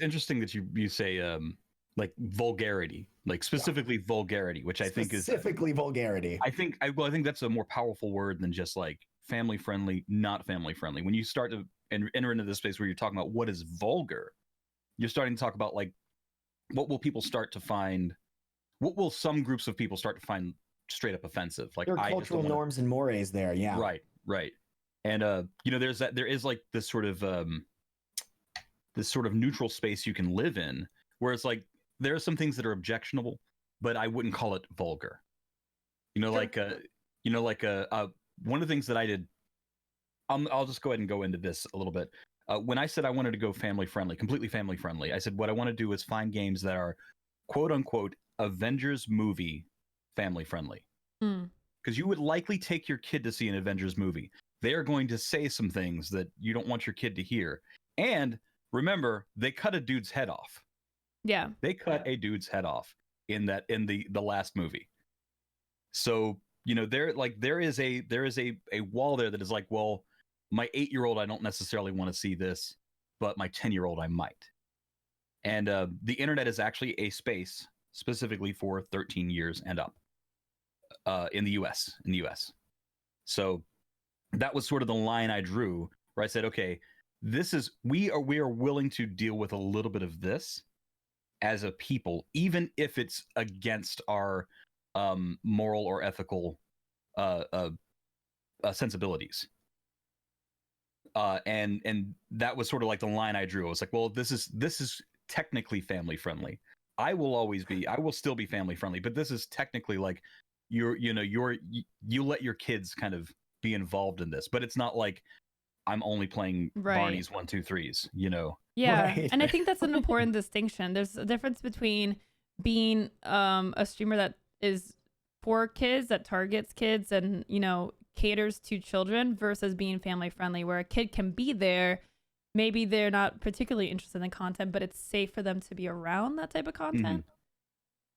interesting that you say like vulgarity, like specifically vulgarity, which I think is specifically vulgarity. I think that's a more powerful word than just like family friendly, not family friendly. When you start to enter into this space where you're talking about what is vulgar, you're starting to talk about like what will people start to find, what will some groups of people start to find straight up offensive? Like There are I just cultural don't wanna, norms and mores there. Yeah. right. And there is like this sort of neutral space you can live in where it's like there are some things that are objectionable, but I wouldn't call it vulgar. Sure. One of the things that I did, I'll just go ahead and go into this a little bit. When I said I wanted to go family friendly, completely family friendly, I said what I want to do is find games that are quote unquote Avengers movie family friendly. Because you would likely take your kid to see an Avengers movie. They are going to say some things that you don't want your kid to hear. And remember, they cut a dude's head off. Yeah. They cut a dude's head off in the last movie. So, there is a wall there that is like, well, my 8-year-old, I don't necessarily want to see this, but my 10-year-old, I might. And the internet is actually a space specifically for 13 years and up in the US. So that was sort of the line I drew where I said, okay, we are willing to deal with a little bit of this as a people, even if it's against our moral or ethical sensibilities. And that was sort of like the line I drew. I was like, well, this is technically family friendly. I will still be family friendly, but this is technically like you let your kids kind of be involved in this, but it's not like I'm only playing Barney's 1, 2, 3s, Yeah. Right. And I think that's an important distinction. There's a difference between being a streamer that is for kids, that targets kids and, caters to children versus being family friendly, where a kid can be there. Maybe they're not particularly interested in the content, but it's safe for them to be around that type of content. Mm-hmm.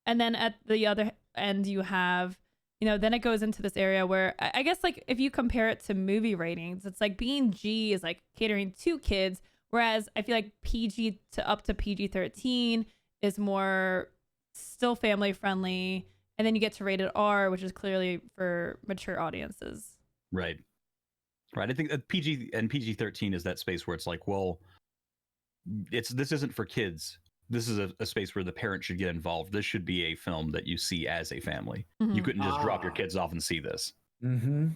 And then at the other end, you have, then it goes into this area where I guess like if you compare it to movie ratings, it's like being G is like catering to kids. Whereas I feel like PG to up to PG-13 is more still family friendly. And then you get to rated R, which is clearly for mature audiences. Right. I think that PG and PG-13 is that space where it's like, well, this isn't for kids. This is a space where the parent should get involved. This should be a film that you see as a family. Mm-hmm. You couldn't just drop your kids off and see this. Mm-hmm.